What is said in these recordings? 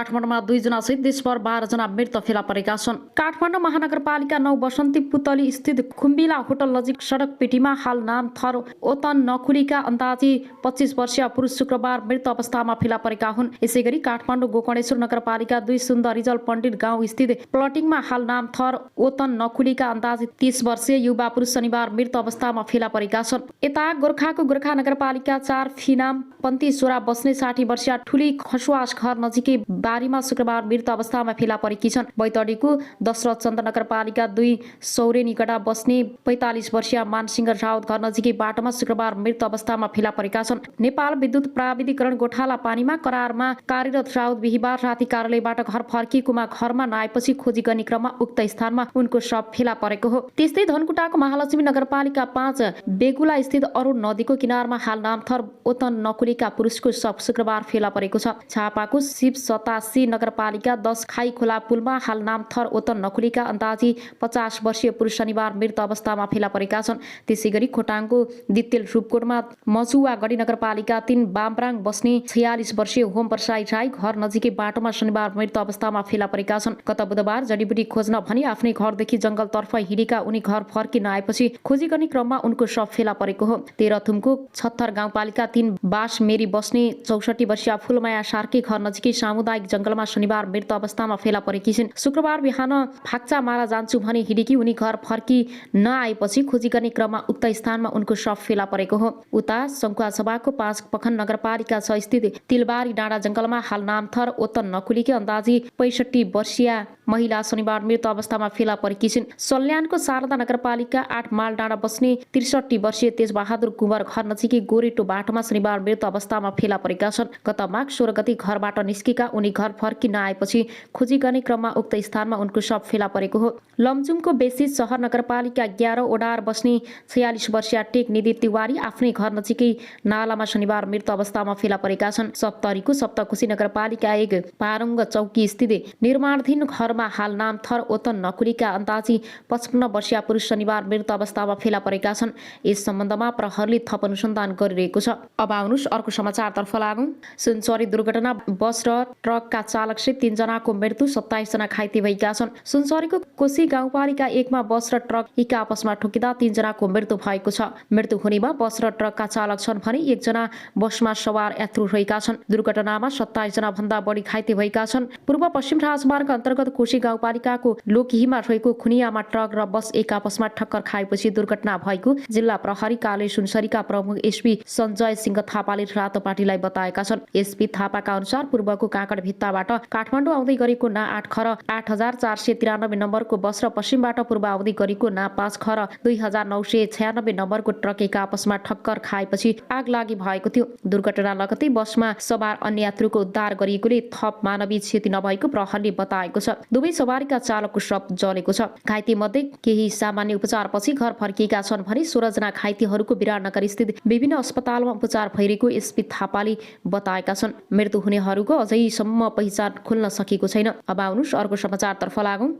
काठमाडौँमा 2 जना सहित देशभर 12 जना मृत फेला परेका छन्। काठमाडौँ महानगरपालिका 9 बसन्ती पुतली स्थित खुम्बिला होटल नजिक सडक पेटीमा हाल नाम थर ओतन नखुलीका अन्दाजी 25 वर्षीय पुरुष शुक्रबार मृत अवस्थामा फेला परेका हुन्। यसैगरी काठमाडौँ गोकर्णेश्वर नगरपालिका 2 सुन्दर रिजल पण्डित गाउँ स्थित प्लटिङमा हाल नाम थर ओतन नखुलीका अन्दाजी 30 वर्षीय युवा पुरुष शनिबार मृत अवस्थामा फेला परेका छन्। यता गोर्खाको गोर्खा नगरपालिका 4 फिनाम पन्ती सोरा बस्ने 60 वर्षीय ठुली खसुवास घर नजिकै बारीमा शुक्रबार मृत अवस्थामा फेला परेकी छन्। बैतडीको दशरथ चन्द नगरपालिका 2 सौरे निकटा बस्ने 45 वर्षीय मानसिंह राउत घर नजिकै बाटोमा शुक्रबार मृत अवस्थामा फेला परेका छन्। नेपाल विद्युत प्राविधिकरण गोठाला पानीमा करारमा कार्यरत राउत बिहिबार राति कार्यालयबाट घर फर्किएकोमा घरमा नआएपछि खोजी गर्ने क्रममा उक्त स्थानमा उनको शव फेला परेको हो। त्यस्तै धनकुटाको महालक्ष्मी नगरपालिका 5 बेगुला स्थित अरुण नदीको किनारमा हाल नामथर ओतन नकुलीका पुरुषको शव शुक्रबार फेला परेको छ। झापाको शिव 87 नगरपालिका 10 खाई खोला पुलमा हाल नामथर ओतन नकुलीका अन्दाजी 50 वर्षीय पुरुष शनिबार मृत अवस्थामा फेला परेका छन्। त्यसैगरी खोटाङको दितेल रूपकोटमा मजुवागढी नगरपालिका 3 बामराङ बस्ने 46 वर्षीय होम प्रसाई राई घर नजिकै बाटोमा शनिबार मृत अवस्थामा फेला परेका छन्। गत बुधबार जडीबुटी खोज्न भनी आफ्नै घरदेखि जंगलतर्फ हिँडेका उनी घर फर्किन आएपछि खोजी गर्ने क्रममा उनको शव फेला परेको हो। तेह्रथुमको छत्थर गाउँपालिका 3 बास मेरी बस्ने 64 वर्षीय फुलमाया सार्की घर नजिकै सामुदायिक जंगलमा शनिबार मृत अवस्थामा फेला परेकी छिन्। शुक्रबार बिहान फाक्चा मारा जान्छु भनी हिँडेकी उनी घर फर्की नआएपछि खोजी गर्ने क्रममा उक्त स्थानमा उनको शव फेला परेको हो। उता सङ्खुवासभाको 5 पखन नगरपालिका 6 स्थित तिलबारी डाँडा जंगलमा हाल नामथर ओतन नकुलीकी अन्दाजी 65 वर्षीय महिला शनिबार मृत अवस्थामा फेला परेकी छिन्। सल्यानको शारदा नगरपालिका 8 माल डाँडा बस्ने 63 वर्षीय तेजबहादुर कुँवर घर नजिकै गोरेटो बाटोमा शनिबार मृत अवस्थामा फेला परेका छन्। गत माघ 16 गते घरबाट निस्केका उनी घर फर्किन आएपछि खोजी गर्ने क्रममा उक्त स्थानमा उनको शव फेला परेको हो। लमजुङको बेसी सहर नगरपालिका 11 ओडार बस्ने 46 वर्षीय टेक निधि तिवारी आफ्नै घर नजिकै नालामा शनिबार मृत अवस्थामा फेला परेका छन्। सप्तरीको सप्तकोशी नगरपालिका 1 पारुङ्ग चौकी स्थित निर्माणाधीन घरमा हाल नाम थर ओतन नकुलीका अन्दाजी 55 वर्षीय पुरुष शनिबार मृत अवस्थामा फेला परेका छन्। यस सम्बन्धमा प्रहरीले थप अनुसन्धान गरिरहेको छ। अब आउनुस् अर्को समाचारतर्फ लागौं। सुनसरी दुर्घटना बस र ट्रकका चालक सहित 3 जनाको मृत्यु 27 जना घाइते भएका छन्। सुनसरीको कोशी गाउँपालिका 1 मा बस र ट्रक एका आपसमा ठोकिँदा 3 जनाको मृत्यु भएको छ। मृत्यु हुनेमा बस र ट्रकका चालक छन् भने 1 जना बसमा सवार यात्रु रहेका छन्। दुर्घटनामा 27 जना भन्दा बढी घाइते भएका छन्। पूर्व पश्चिम राजमार्ग अन्तर्गत कोशी गाउँपालिकाको लोकहीमा रहेको खुनियामा ट्रक र बस एक आपसमा ठक्कर खाएपछि दुर्घटना भएको जिल्ला प्रहरी कार्यालय सुनसरीका प्रमुख एसपी सञ्जय सिंह थापाले रातो पार्टीलाई बताएका छन्। एसपी थापाका अनुसार पूर्वको काकड भित्ताबाट काठमाडौँ आउँदै गरेको ना 8 ख 8493 नम्बरको बस र पश्चिमबाट पूर्व आउँदै गरेको ना 5 ख 2996 नम्बरको ट्रक एक आपसमा ठक्कर खाएपछि आग लागि भएको थियो। दुर्घटना लगतै बसमा सवार अन्य यात्रुको उद्धार गरिएकोले थप मानवीय क्षति नभएको प्रहरीले बताएको छ। दुवै सवारीका चालकको शव जलेको छ। घाइते मध्ये केही सामान्य उपचारपछि घर फर्किएका छन् भने 16 जना घाइतेहरूको विराटनगर स्थित विभिन्न अस्पतालमा उपचार भइरहेको एसपी थापाले बताएका छन्। मृत्यु हुनेहरूको अझैसम्म पहिचान खुल्न सकेको छैन। अब आउनुस् अर्को समाचारतर्फ लागौं।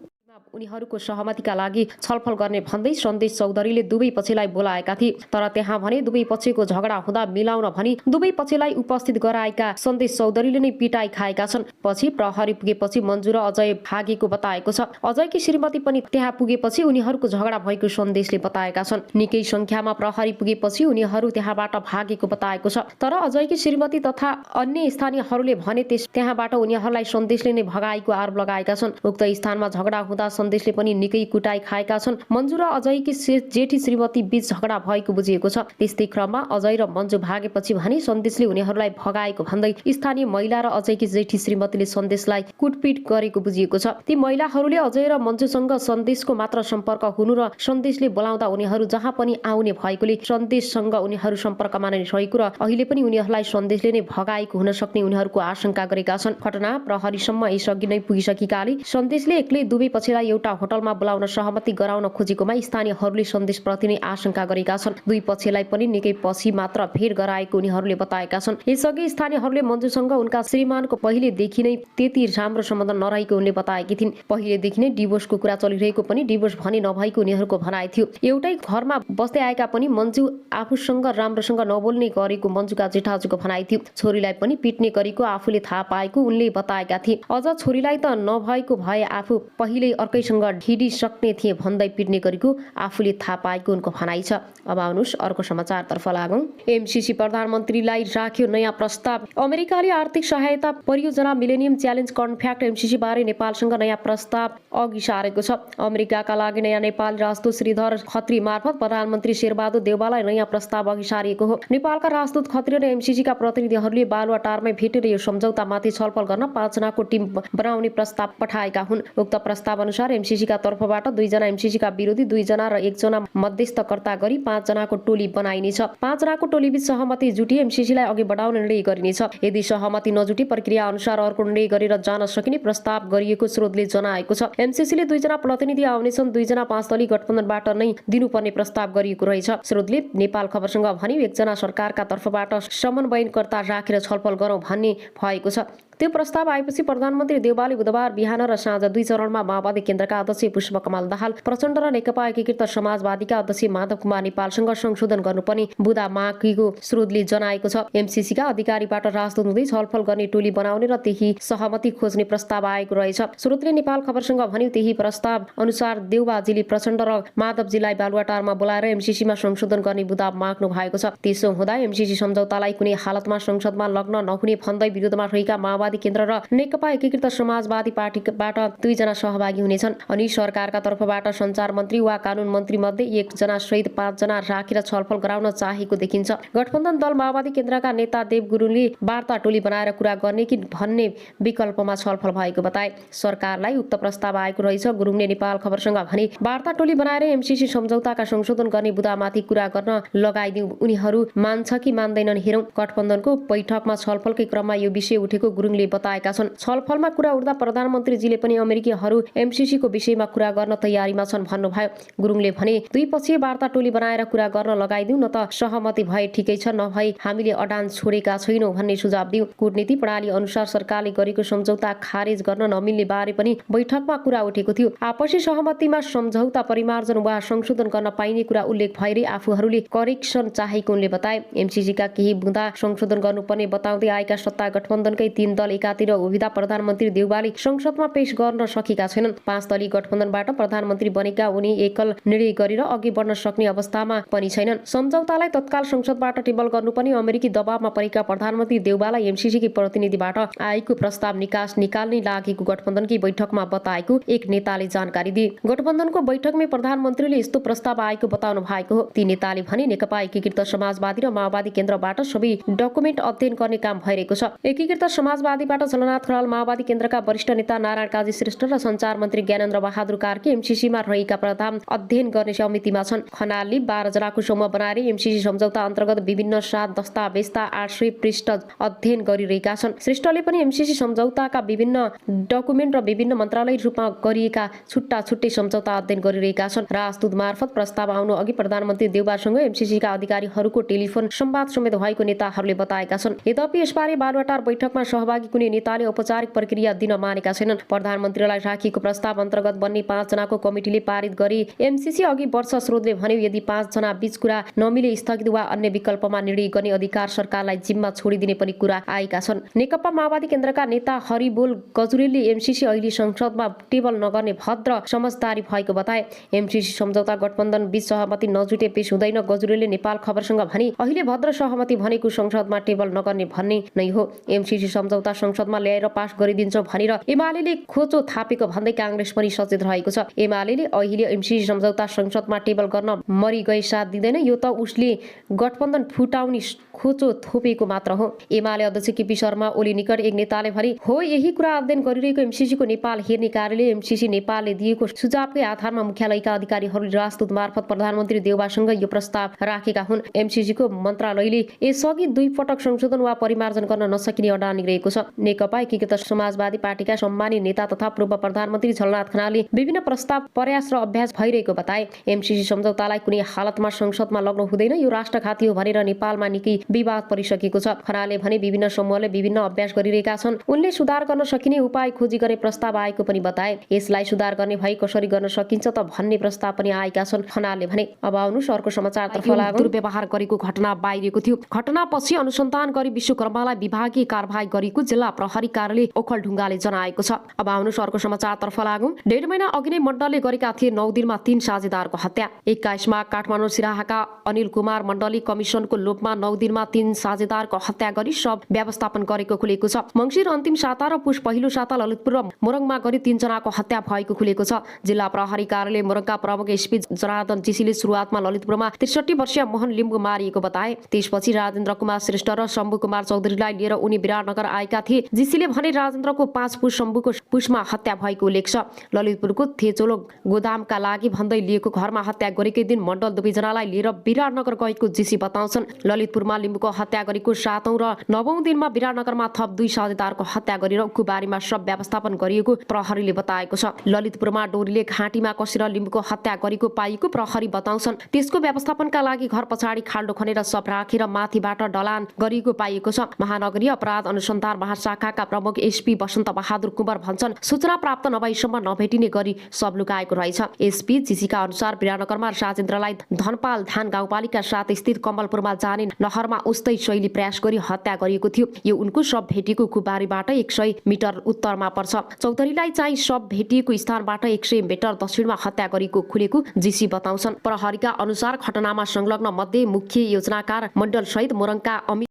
उनीहरूको सहमतिका लागि छलफल गर्ने भन्दै सन्देश चौधरीले दुवै पक्षलाई बोलाएका थिए, तर त्यहाँ भने दुवै पक्षको झगडा हुँदा मिलाउन भनी दुवै पक्षलाई उपस्थित गराएका सन्देश चौधरीले नै पिटाई खाएका छन्। पछि प्रहरी पुगेपछि मन्जु र अजय भागेको बताएको छ। अजयकी श्रीमती पनि त्यहाँ पुगेपछि उनीहरूको झगडा भएको सन्देशले बताएका छन्। निकै संख्यामा प्रहरी पुगेपछि उनीहरू त्यहाँबाट भागेको बताएको छ, तर अजयकी श्रीमती तथा अन्य स्थानीयहरूले भने त्यहाँबाट उनीहरूलाई सन्देशले नै भगाएको आरोप लगाएका छन्। उक्त स्थानमा झगडा हुँदा सन्देशले पनि निकै कुटाई खाएका छन्। मन्जु र अजयकी जेठी श्रीमती बीच झगडा भएको बुझिएको छ। त्यस्तै क्रममा अजय र मन्जु भागेपछि भने सन्देशले उनीहरूलाई भगाएको भन्दै स्थानीय महिला र अजयकी जेठी श्रीमतीले सन्देशलाई कुटपिट गरेको बुझिएको छ। ती महिलाहरूले अजय र मन्जुसँग सन्देशको मात्र सम्पर्क हुनु र सन्देशले बोलाउँदा उनीहरू जहाँ पनि आउने भएकोले सन्देशसँग उनीहरू सम्पर्कमा नै रहेको र अहिले पनि उनीहरूलाई सन्देशले नै भगाएको हुन सक्ने उनीहरूको आशंका गरेका छन्। घटना प्रहरीसम्म यसअघि नै पुगिसकेकाले सन्देशले एक्लै दुवै पक्षलाई एउटा होटलमा बोलाउन सहमति गराउन खोजेकोमा स्थानीयहरूले सन्देश प्रतिने आशंका गरेका छन्। दुई पक्षलाई पनि निकै पछि मात्र भेट गराएको उनीहरूले बताएका छन्। यसअघि स्थानीयहरूले मन्जुसँग उनका श्रीमानको पहिलेदेखि नै त्यति राम्रो सम्बन्ध नरहेको उनले बताएकी थिइन्। पहिलेदेखि नै डिभोर्सको कुरा चलिरहेको पनि डिभोर्स भने नभएको उनीहरूको भनाइ थियो। एउटै घरमा बस्दै आएका पनि मन्जु आफूसँग राम्रोसँग नबोल्ने गरेको मन्जुका जेठाजुको भनाइ थियो। छोरीलाई पनि पिट्ने गरेको आफूले थाहा पाएको उनले बताएका थिए। अझ छोरीलाई त नभएको भए आफू पहिले अर्कैसँग ढिडिसक्ने थिए भन्दै पिट्ने गरेको आफूले थाहा पाएको उनको भनाइ छ। अब आउनुहोस् अर्को समाचारतर्फ लागौं। एमसीसी प्रधानमन्त्रीलाई राख्यो नयाँ प्रस्ताव। अमेरिकाले आर्थिक सहायता परियोजना मिलेनियम च्यालेन्ज कन्फ्याक्ट एमसीसी बारे नेपालसँग नयाँ प्रस्ताव अघि सारेको छ। अमेरिकाका लागि नयाँ नेपाली राजदूत श्रीधर खत्री मार्फत प्रधानमन्त्री शेरबहादुर देउवालाई नयाँ प्रस्ताव अघि सारिएको हो। नेपालका राजदूत खत्री र एमसीसीका प्रतिनिधिहरूले बालुवाटारमै भेटेर यो सम्झौतामाथि छलफल गर्न 5 जनाको टिम बनाउने प्रस्ताव पठाएका हुन्। उक्त प्रस्ताव अनुसार एमसीसीका तर्फबाट 2 जना एमसीसीका विरोधी 2 जना र 1 जना मध्यस्थकर्ता गरी 5 जनाको टोली बनाइनेछ। 5 जनाको टोलीबीच सहमति जुटी एमसीसीलाई अघि बढाउने निर्णय गरिनेछ। यदि सहमति नजुटी प्रक्रिया अनुसार अर्को निर्णय गरेर जान सकिने प्रस्ताव गरिएको स्रोतले जनाएको छ। एमसीसीले 2 जना प्रतिनिधि आउनेछन्। 2 जना 5 दलीय गठबन्धनबाट नै दिनुपर्ने प्रस्ताव गरिएको रहेछ। स्रोतले नेपाल खबरसँग भन्यो 1 जना सरकारका तर्फबाट समन्वयकर्ता राखेर छलफल गरौँ भन्ने भएको छ। त्यो प्रस्ताव आएपछि प्रधानमन्त्री देउवाले बुधबार बिहान र साँझ 2 चरणमा माओवादी केन्द्रका अध्यक्ष पुष्पकमल दाहाल प्रचण्ड र नेकपा एकीकृत समाजवादीका अध्यक्ष माधव कुमार नेपालसँग संशोधन गर्नुपर्ने बुदा मागेको स्रोतले जनाएको छ। एमसीसीका अधिकारीबाट राजदूत हुँदै छलफल गर्ने टोली बनाउने र त्यही सहमति खोज्ने प्रस्ताव आएको रहेछ। स्रोतले नेपाल खबरसँग भन्यो त्यही प्रस्ताव अनुसार देउवाजीले प्रचण्ड र माधवजीलाई बालुवाटारमा बोलाएर एमसीसीमा संशोधन गर्ने बुदा माग्नु भएको छ। त्यसो हुँदा एमसीसी सम्झौतालाई कुनै हालतमा संसदमा लग्न नहुने भन्दै विरोधमा रहेका माओवादी केन्द्र र नेकपा एकीकृत समाजवादी पार्टीबाट 2 जना सहभागी हुनेछन्। अनि सरकारका तर्फबाट सञ्चार मन्त्री वा कानुन मन्त्री मध्ये 1 जना सहित 5 जना राखेर छलफल गराउन चाहेको देखिन्छ। गठबन्धन दल माओवादी केन्द्रका नेता देव गुरुङले वार्ता टोली बनाएर कुरा गर्ने कि भन्ने विकल्पमा छलफल भएको बताए। सरकारलाई उक्त प्रस्ताव आएको रहेछ। गुरुङले नेपाल खबरसँग भने वार्ता टोली बनाएर एमसीसी सम्झौताका संशोधन गर्ने बुदामाथि कुरा गर्न लगाइदिउँ। उनीहरू मान्छ कि मान्दैनन् हेरौँ। गठबन्धनको बैठकमा छलफलकै क्रममा यो विषय उठेको गुरुङले बताएका छन्। छलफलमा कुरा उठ्दा प्रधानमन्त्रीजीले पनि अमेरिकीहरू एमसीसीको विषयमा कुरा गर्न तयारीमा छन् भन्नुभयो। गुरुङले भने द्विपक्षीय वार्ता टोली बनाएर कुरा गर्न लगाइदिउँ न त सहमति भए ठिकै छ, नभए हामीले अडान छोडेका छैनौँ भन्ने सुझाव दिउँ। कूटनीति प्रणाली अनुसार सरकारले गरेको सम्झौता खारेज गर्न नमिल्ने बारे पनि बैठकमा कुरा उठेको थियो। आपसी सहमतिमा सम्झौता परिमार्जन वा संशोधन गर्न पाइने कुरा उल्लेख भएर आफूहरूले करेक्सन चाहेको उनले बताए। एमसीसीका केही बुँदा संशोधन गर्नुपर्ने बताउँदै आएका सत्ता गठबन्धनकै 3 दल एकातिर उभिँदा प्रधानमन्त्री देउवाले संसदमा पेश गर्न सकेका छैनन्। 5 दलीय गठबन्धनबाट प्रधानमन्त्री बनेका उनी एकल निर्णय गरेर अघि बढ्न सक्ने अवस्थामा पनि छैनन्। सम्झौतालाई तत्काल संसदबाट टेबल गर्नुपर्ने अमेरिकी दबावमा परेका प्रधानमन्त्री देउवालाई एमसीसीकी प्रतिनिधिबाट आएको प्रस्ताव निकाल्ने लागेको गठबन्धनकी बैठकमा बताएको एक नेताले जानकारी दिए। गठबन्धनको बैठकमै प्रधानमन्त्रीले यस्तो प्रस्ताव आएको बताउनु भएको हो। ती नेताले भने नेकपा एकीकृत समाजवादी र माओवादी केन्द्रबाट सबै डकुमेन्ट अध्ययन गर्ने काम भइरहेको छ। एकीकृत समाजवादीबाट झलनाथ खनाल, माओवादी केन्द्रका वरिष्ठ नेता नारायण काजी श्रेष्ठ र सञ्चार मन्त्री ज्ञानेन्द्र बहादुर कार्की एमसीसीमा रहेका प्रस्ताव अध्ययन गर्ने समितिमा छन्। खनालले 12 जनाको समूह बनाएर एमसीसी सम्झौता अन्तर्गत विभिन्न 7 दस्तावेजता 800 पृष्ठ अध्ययन गरिरहेका छन्। श्रेष्ठले पनि एमसीसी सम्झौताका विभिन्न डकुमेन्ट र विभिन्न मन्त्रालय रूपमा गरिएका छुट्टा छुट्टै सम्झौता अध्ययन गरिरहेका छन्। राजदूत मार्फत प्रस्ताव आउनु अघि प्रधानमन्त्री देउवासँग एमसीसीका अधिकारीहरूको टेलिफोन संवाद समेत भएको नेताहरूले बताएका छन्। यद्यपि यसबारे बालुवाटार बैठकमा सहभागी कुनै नेताले औपचारिक प्रक्रिया दिन मानेका छैनन्। प्रधानमन्त्रीलाई राखिएको प्रस्ताव अन्तर्गत बन्ने 5 जनाको कमिटीले पारित गरी एमसीसी अघि बढ्छ। स्रोतले भन्यो यदि 5 जना बीच कुरा नमिले स्थगित वा अन्य विकल्पमा निर्णय गर्ने अधिकार सरकारलाई जिम्मा छोडिदिने पनि कुरा आएका छन्। नेकपा माओवादी केन्द्रका नेता हरिबोल गजुरेलले एमसीसी अहिले संसदमा टेबल नगर्ने भद्र समझदारी भएको बताए। एमसीसी सम्झौता गठबन्धन बीच सहमति नजुटे पेश हुँदैन। गजुरेलले नेपाल खबरसँग भने अहिले भद्र सहमति भनेको संसदमा टेबल नगर्ने भन्ने नै हो। एमसीसी सम्झौता संसदमा ल्याएर पास गरिदिन्छ भनेर एमालेले खोचो थापेको भन्दै कांग्रेस पनि सचेत रहेको छ। एमालेले अहिले एमसीसी सम्झौता संसदमा टेबल गर्न मरि गए साथ दिँदैन। यो त उसले गठबन्धन फुटाउने खोचो थोपेको मात्र हो। एमाले अध्यक्ष केपी शर्मा ओली निकट एक नेताले भने हो यही कुरा अध्ययन गरिरहेको एमसीसीको नेपाल हेर्ने कार्यालय एमसीसी नेपालले दिएको सुझावकै आधारमा मुख्यालयका अधिकारीहरूले राजदूत मार्फत प्रधानमन्त्री देउवासँग यो प्रस्ताव राखेका हुन्। एमसीसीको मन्त्रालयले यसअघि 2 पटक संशोधन वा परिमार्जन गर्न नसकिने अडान रहेको छ। छ। नेकपा एकीकृत समाजवादी पार्टीका सम्मानित नेता तथा पूर्व प्रधानमन्त्री झलनाथ खनालले विभिन्न प्रस्ताव प्रयास र अभ्यास भइरहेको बताए। एमसीसी सम्झौतालाई कुनै हालतमा संसदमा लग्नु हुँदैन, यो राष्ट्रघाती हो भनेर नेपालमा निकै विवाद परिसकेको छ। खनालले भने विभिन्न समूहले विभिन्न अभ्यास गरिरहेका छन्। उनले सुधार गर्न सकिने उपाय खोजी गर्ने प्रस्ताव आएको पनि बताए। यसलाई सुधार गर्ने भए कसरी गर्न सकिन्छ त भन्ने प्रस्ताव पनि आएका छन्। खनालले भने अब आउनुस् अर्को समाचारतर्फ लागौँ। दुर्व्यवहार गरेको घटना बाहिरिएको थियो। घटनापछि अनुसन्धान गरी विश्वकर्मालाई विभागीय कारबाही गरेको जिल्ला प्रहरी कार्यालय ओखलढुङ्गाले जनाएको छ। अब आउनुस् अर्को समाचारतर्फ लागौँ। 1.5 महिना अघि नै मण्डलले गरेका थिए 9 दिनमा 3 साझेदारको हत्या। 21 मा काठमाडौँ सिराहाका अनिल कुमार मण्डलले कमिसनको लोभमा 9 दिनमा 3 साझेदारको हत्या गरी शव व्यवस्थापन गरेको खुलेको छ। मङ्सिर अन्तिम साता र पुष पहिलो साता ललितपुर र मोरङमा गरी 3 जनाको हत्या भएको खुलेको छ। जिल्ला प्रहरी कार्यालय मोरङका प्रमुख एसपी जनार्दन जीसीले सुरुवातमा ललितपुरमा 63 वर्षीय मोहन लिम्बू मारिएको बताए। त्यसपछि राजेन्द्र कुमार श्रेष्ठ र शम्भु कुमार चौधरीलाई लिएर उनी विराटनगर आएका थिए। जीसीले भने राजेन्द्रको 5 पुष शम्भुको पुषमा हत्या भएको उल्लेख छ। ललितपुरको थेचोलो गोदामका लागि भन्दै लिएको घरमा हत्या गरेकै दिन मण्डल दुवैजनालाई लिएर विराटनगर गएको जीसी बताउँछन्। ललितपुरमा लिम्बूको हत्या गरेको 7औं र 9औं दिनमा विराटनगरमा थप 2 साझेदारको हत्या गरेर उखुबारीमा शव व्यवस्थापन गरिएको प्रहरीले बताएको छ। ललितपुरमा डोरीले घाँटीमा कसेर लिम्बूको हत्या गरेको पाइएको प्रहरी बताउँछन्। त्यसको व्यवस्थापनका लागि घर पछाडि खाल्डो खनेर शव राखेर माथिबाट ढलान गरिएको पाइएको छ। महानगरीय अपराध अनुसन्धान महाशाखाका प्रमुख एसपी वसन्त बहादुर कुँवर भन्छन्, सूचना प्राप्त नभएसम्म नभेटिने गरी शव लुकाएको रहेछ। एसपी जीसीका अनुसार विराटनगरमा राजेन्द्रलाई धनपाल धान गाउँपालिका 7 स्थित कमलपुरमा जाने नहरमा उस्तै शैली प्रयास गरी हत्या गरिएको थियो। यो उनको शव भेटिएको कुबारीबाट 100 मिटर उत्तरमा पर्छ। चौधरीलाई चाहिँ शव भेटिएको स्थानबाट 100 मिटर दक्षिणमा हत्या गरेको खुलेको जीसी बताउँछन्। प्रहरीका अनुसार घटनामा संलग्न मध्ये मुख्य योजनाकार मण्डल सहित मोरङका